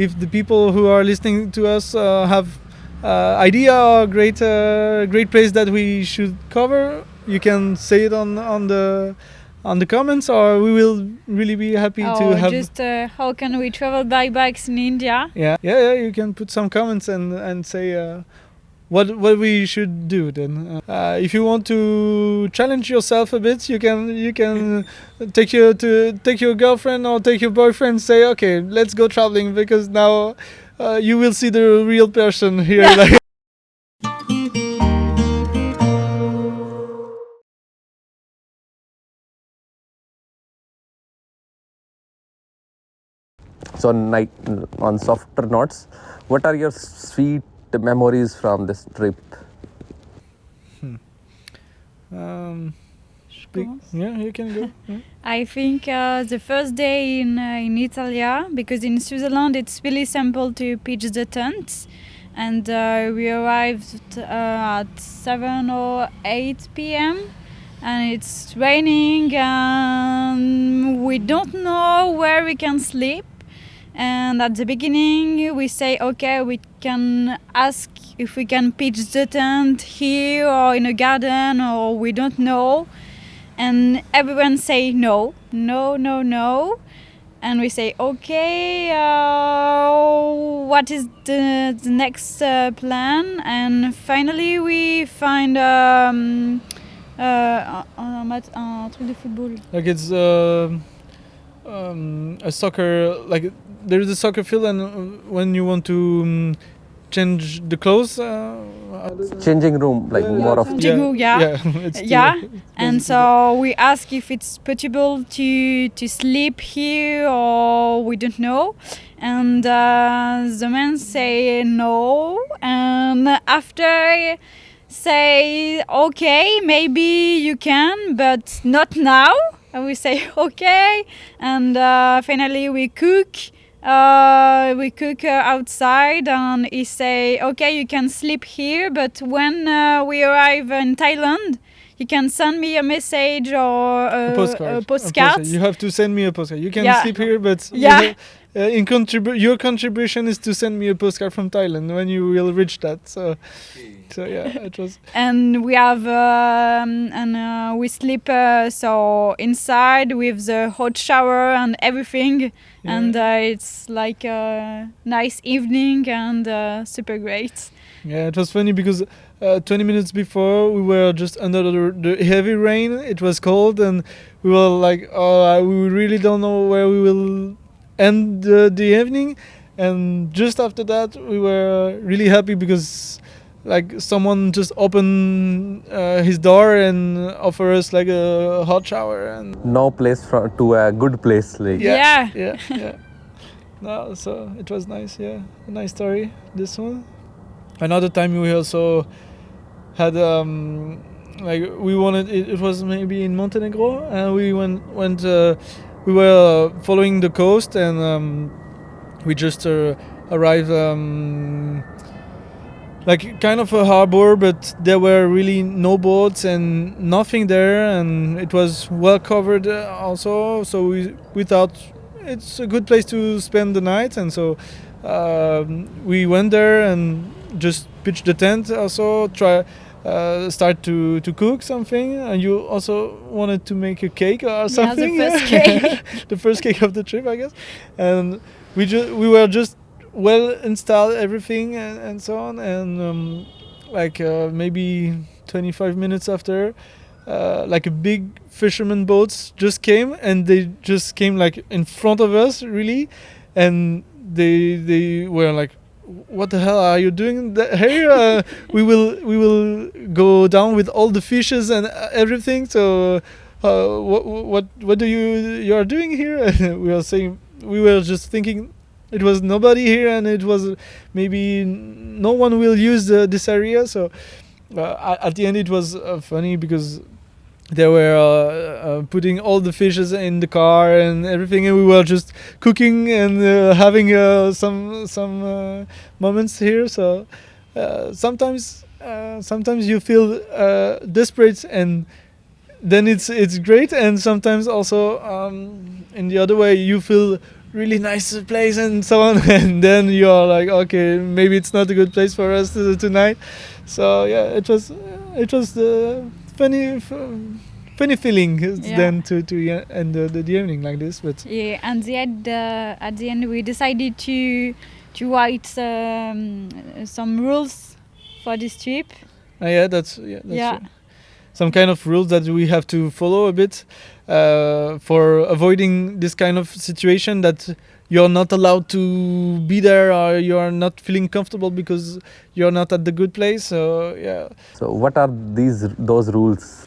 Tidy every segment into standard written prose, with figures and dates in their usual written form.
if the people who are listening to us have idea or great place that we should cover, you can say it on the comments, or we will really be happy to have. Just how can we travel by bikes in India? Yeah. You can put some comments and say what we should do then. If you want to challenge yourself a bit, you can take your girlfriend or take your boyfriend. Say, okay, let's go traveling, because now you will see the real person here. Yeah. So on softer notes, what are your sweet memories from this trip? Yeah, you can go. Yeah. I think the first day in Italy, because in Switzerland it's really simple to pitch the tent, and we arrived at 7 or 8 p.m. and it's raining and we don't know where we can sleep. And at the beginning we say, okay, we can ask if we can pitch the tent here or in a garden, or we don't know. And everyone say no. And we say, okay, what is the next plan? And finally we find un truc de football. Like it's a soccer, like there is a soccer field, and when you want to change the clothes, changing room, like more of changing room, and so we ask if it's possible to sleep here, or we don't know, and the men say no, and after say, okay, maybe you can, but not now. And we say okay, and finally we cook. We cook outside, and he say, okay, you can sleep here, but when we arrive in Thailand, you can send me a message or a postcard. You have to send me a postcard. You can sleep here, but your contribution is to send me a postcard from Thailand when you will reach that. So yeah, it was. And we have we sleep so inside with the hot shower and everything. Yeah. And it's like a nice evening and super great. Yeah, it was funny because 20 minutes before we were just under the heavy rain. It was cold, and we were like, oh, we really don't know where we will end the evening. And just after that, we were really happy because like someone just opened his door and offer us like a hot shower, and no place to a good place, like yeah. No, so it was nice. Yeah, a nice story, this one. Another time we also had like we wanted it was maybe in Montenegro, and we went we were following the coast, and we just arrived like kind of a harbor, but there were really no boats and nothing there, and it was well covered also, so we thought it's a good place to spend the night, and so we went there and just pitched the tent, also start to cook something. And you also wanted to make a cake or something. Yeah, the first cake. The first cake of the trip, I guess. And we were just well installed everything and so on, and maybe 25 minutes after, like a big fisherman boats just came, and they just came like in front of us really, and they were like, what the hell are you doing here? We will go down with all the fishes and everything, so what do you are doing here? We were just thinking it was nobody here, and it was maybe no one will use this area. So at the end it was funny because they were putting all the fishes in the car and everything, and we were just cooking and having some moments here. So sometimes you feel desperate, and then it's great, and sometimes also in the other way you feel really nice place and so on, and then you're like, okay, maybe it's not a good place for us tonight. So yeah, it was the funny feeling then to end the evening like this. But yeah, and at the end we decided to write some rules for this trip. That's true. Some kind of rules that we have to follow a bit for avoiding this kind of situation, that you're not allowed to be there, or you're not feeling comfortable because you're not at the good place. So yeah. So what are those rules?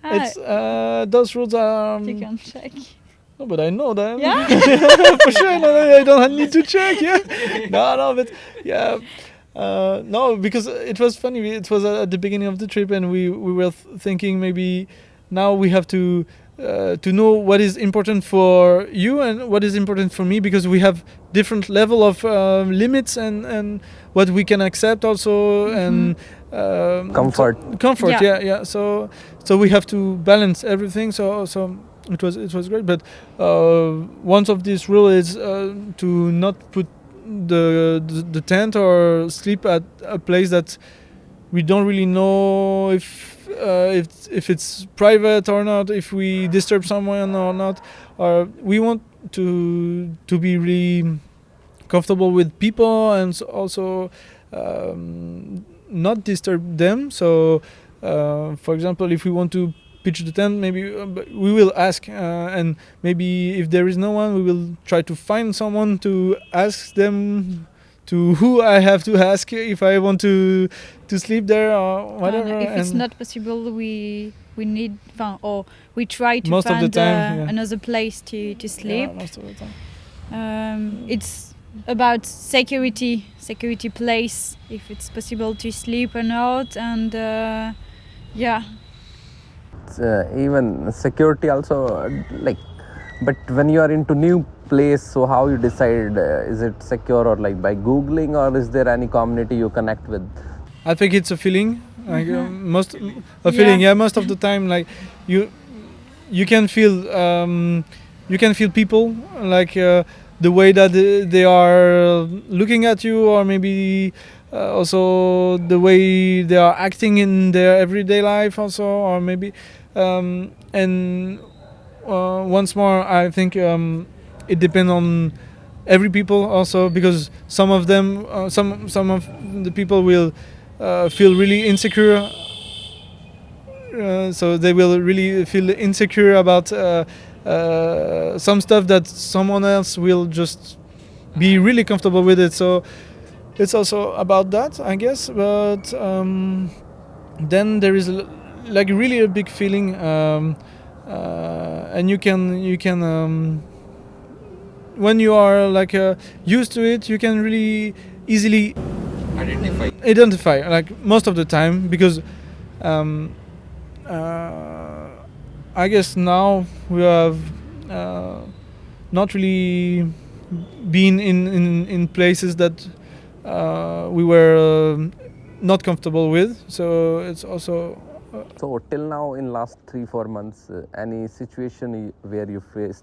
It's those rules are. You can check. No, but I know them. Yeah. For sure. No, I don't need to check. Yeah. No, but yeah. No, because it was funny. It was at the beginning of the trip, and we were thinking maybe now we have to know what is important for you and what is important for me, because we have different level of limits and what we can accept also, and comfort. Yeah. So we have to balance everything. So it was great. But one of these rules is to not put the tent or sleep at a place that we don't really know if it's private or not, if we disturb someone or not, or we want to be really comfortable with people, and also not disturb them. So for example, if we want to pitch the tent, maybe we will ask, and maybe if there is no one, we will try to find someone to ask them to who I have to ask if I want to sleep there or whatever. If it's not possible, we need or we try to most find of the time, another place to sleep. Yeah, most of the time. It's about security place, if it's possible to sleep or not, and yeah. Even security also, like, but when you are into new place, so how you decide is it secure, or like by googling, or is there any community you connect with? I think it's a feeling, like feeling. Yeah, most of the time, like you can feel people, like the way that they are looking at you, or maybe also the way they are acting in their everyday life also, or maybe and once more, I think it depends on every people also, because some of them some of the people will feel really insecure, so they will really feel insecure about some stuff that someone else will just be really comfortable with it. So it's also about that, I guess. But then there is like really a big feeling, and you can when you are like used to it, you can really easily identify like most of the time, because I guess now we have not really been in places that we were not comfortable with, so it's also so till now, in last 3-4 months, any situation where you feel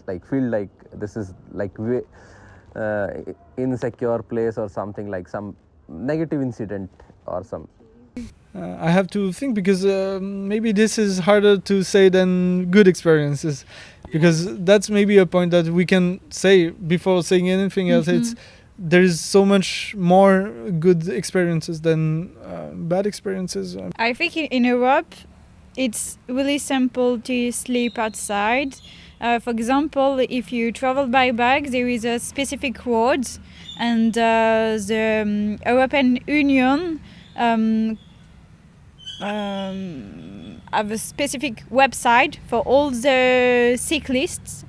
like this is like insecure place, or something, like some negative incident or some? I have to think, because maybe this is harder to say than good experiences, because that's maybe a point that we can say before saying anything else. There is so much more good experiences than bad experiences. I think in Europe, it's really simple to sleep outside. For example, if you travel by bag, there is a specific road, and the European Union have a specific website for all the cyclists,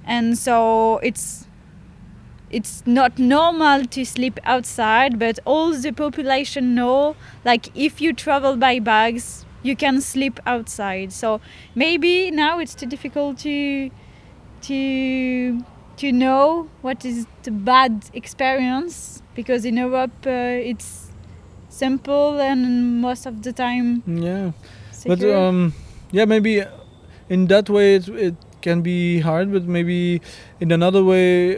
and so it's not normal to sleep outside, but all the population know, like, if you travel by bags, you can sleep outside. So maybe now it's too difficult to know what is the bad experience, because in Europe it's simple and most of the time yeah secure. But maybe in that way it can be hard, but maybe in another way,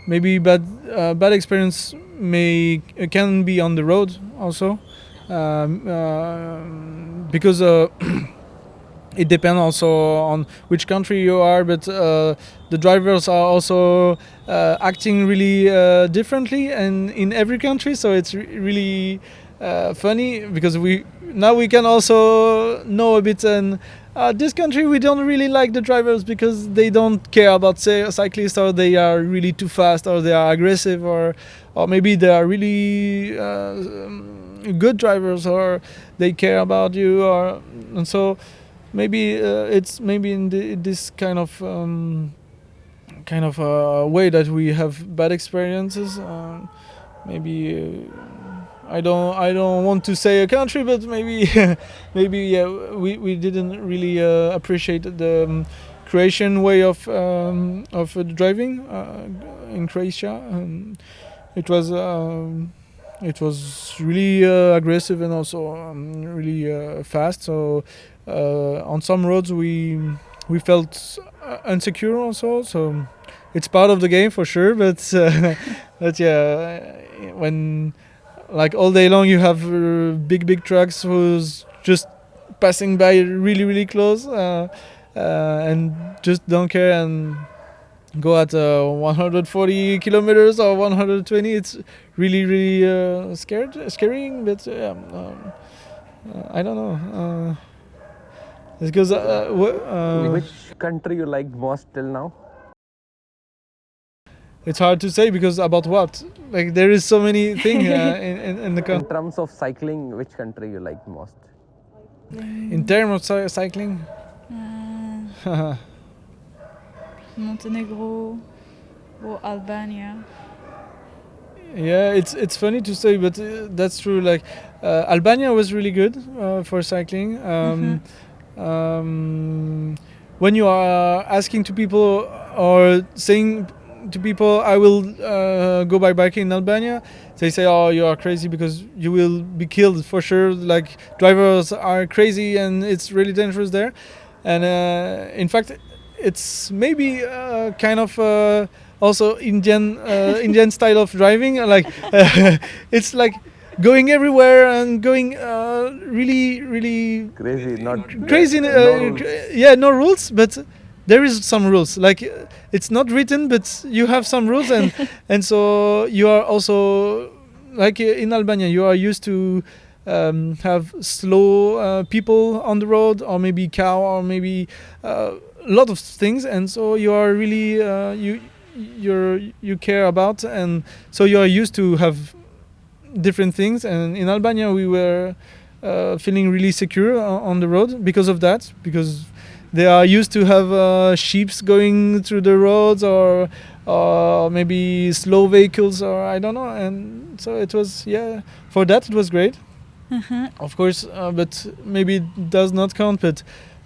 maybe bad experience can be on the road also, because it depends also on which country you are, but the drivers are also acting really differently and in every country, so it's really funny because we can also know a bit. And this country we don't really like the drivers because they don't care about cyclists, or they are really too fast, or they are aggressive, or maybe they are really good drivers, or they care about you, and so maybe it's maybe in this kind of way that we have bad experiences. Maybe I don't want to say a country, but maybe maybe we didn't really appreciate the Croatian way of driving in Croatia. It was really aggressive and also really fast. So on some roads we felt insecure also. So it's part of the game for sure. But but yeah, when like all day long you have big trucks who's just passing by really close and just don't care and go at 140 kilometers or 120. It's really scaring, but I don't know. Because which country you liked most till now? It's hard to say because about what? Like there is so many things in the country. In terms of cycling, which country you liked most? In terms of cycling, Montenegro or Albania. Yeah, it's funny to say, but that's true. Like Albania was really good for cycling. When you are asking to people or saying to people, I will go by bike in Albania, they say, oh, you are crazy because you will be killed for sure. Like drivers are crazy and it's really dangerous there. And in fact, it's maybe kind of also Indian style of driving. Like it's like going everywhere and going really Crazy, not crazy. no rules. Yeah, no rules, but there is some rules. Like it's not written, but you have some rules, and and so you are also like in Albania, you are used to have slow people on the road, or maybe cow, or maybe a lot of things, and so you are really you care about, and so you are used to have different things. And in Albania we were feeling really secure on the road because of that, because they are used to have sheeps going through the roads, or maybe slow vehicles, or I don't know. And so it was, yeah, for that it was great. Of course, but maybe it does not count. But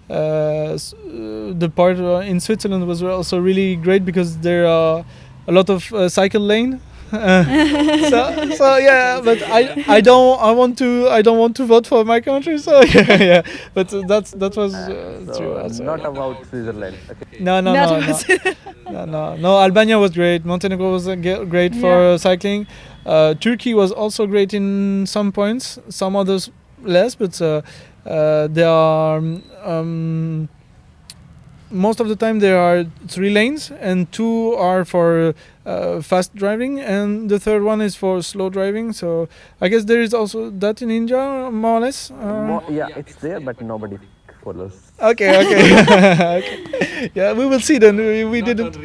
the part in Switzerland was also really great because there are a lot of cycle lane. So yeah, but I don't want to vote for my country. So yeah. But that was So true. Also. not about Switzerland. Okay. No. Albania was great. Montenegro was great for cycling. Turkey was also great in some points. Some others less, but there are. Most of the time there are 3 lanes, and 2 are for fast driving, and the third one is for slow driving. So I guess there is also that in India, more or less. Yeah, it's there, but nobody follows. Okay. Okay. Yeah, we will see then. We didn't.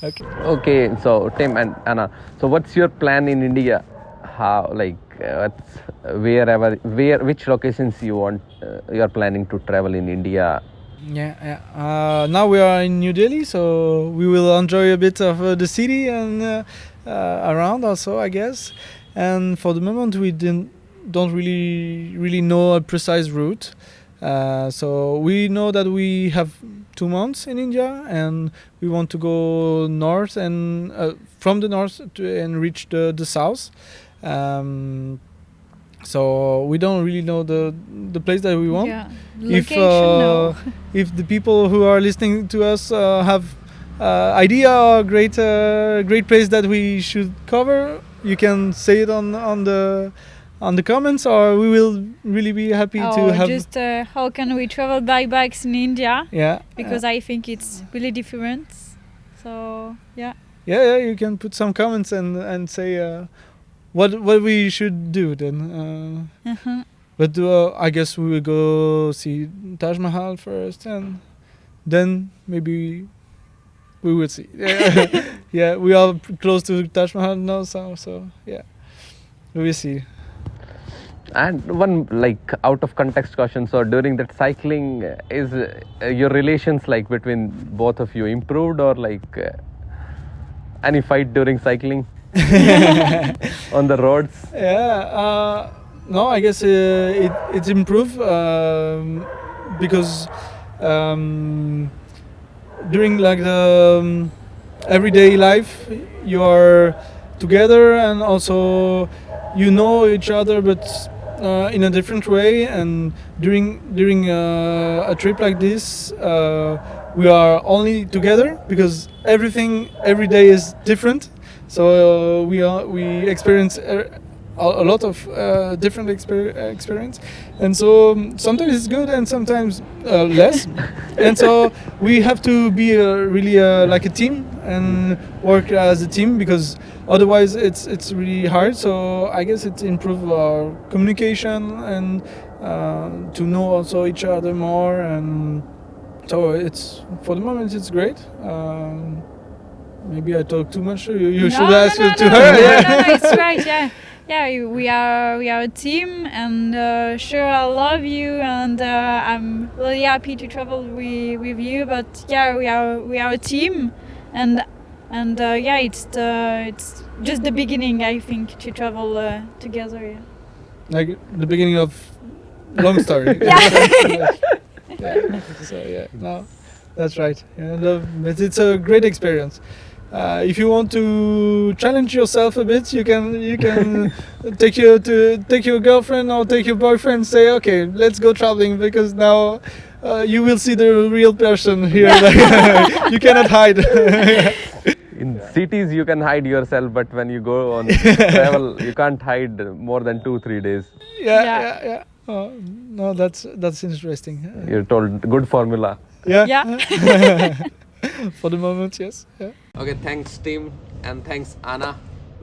Okay. Okay, so Tim and Anna, so what's your plan in India? How, like, which locations you are planning to travel in India? Yeah. Now we are in New Delhi, so we will enjoy a bit of the city and around also, I guess. And for the moment, we don't really know a precise route. So we know that we have 2 months in India, and we want to go north, and from the north and reach the south. So we don't really know the place that we want. Yeah. If Location, no. if the people who are listening to us have idea or great place that we should cover, you can say it on the comments, or we will really be happy to have. Just how can we travel by bikes in India? Yeah. Because I think it's really different. So yeah. Yeah, you can put some comments and say what we should do then. But I guess we will go see Taj Mahal first, and then maybe we will see. Yeah, we are close to Taj Mahal now, so yeah, we will see. And one like out of context question. So during that cycling, is your relations like between both of you improved, or like any fight during cycling on the roads? Yeah. No, I guess it's improved because during like the everyday life you are together, and also you know each other, but in a different way. And during a trip like this, we are only together because every day is different. So we experience a lot of different experience, and so sometimes it's good and sometimes less. And so we have to be really like a team and work as a team, because otherwise it's really hard. So I guess it improves our communication and to know also each other more. And so it's, for the moment, it's great. Maybe I talk too much. You should ask to her. No, it's right. Yeah. Yeah, we are a team, and sure, I love you, and I'm really happy to travel with you. But yeah, we are a team, and yeah, it's just the beginning, I think, to travel together. Yeah. Like the beginning of long story. Yeah. Yeah. So yeah, no, that's right. Yeah, but it's a great experience. If you want to challenge yourself a bit, you can take your girlfriend or take your boyfriend and say, okay, let's go traveling, because now you will see the real person here. You cannot hide. In cities you can hide yourself, but when you go on travel you can't hide more than 2-3 days. Yeah. Oh, no, that's interesting. You're told good formula. Yeah. For the moment, yes. Yeah. Okay, thanks Tim, and thanks Anna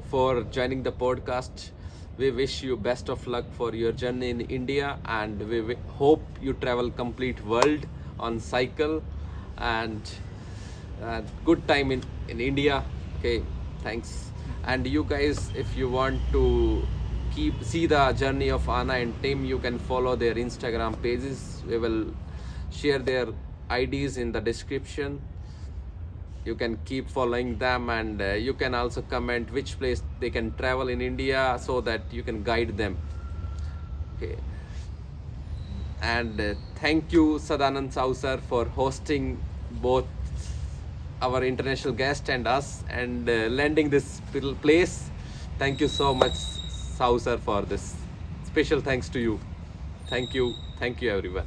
for joining the podcast. We wish you best of luck for your journey in India, and we hope you travel complete world on cycle, and good time in India. Okay, thanks. And you guys, if you want to see the journey of Anna and Tim, you can follow their Instagram pages. We will share their IDs in the description. You can keep following them, and you can also comment which place they can travel in India, so that you can guide them. Okay. And thank you Sadanand Sahu sir for hosting both our international guest and us, and lending this place. Thank you so much Sahu sir for this. Special thanks to you. Thank you everyone.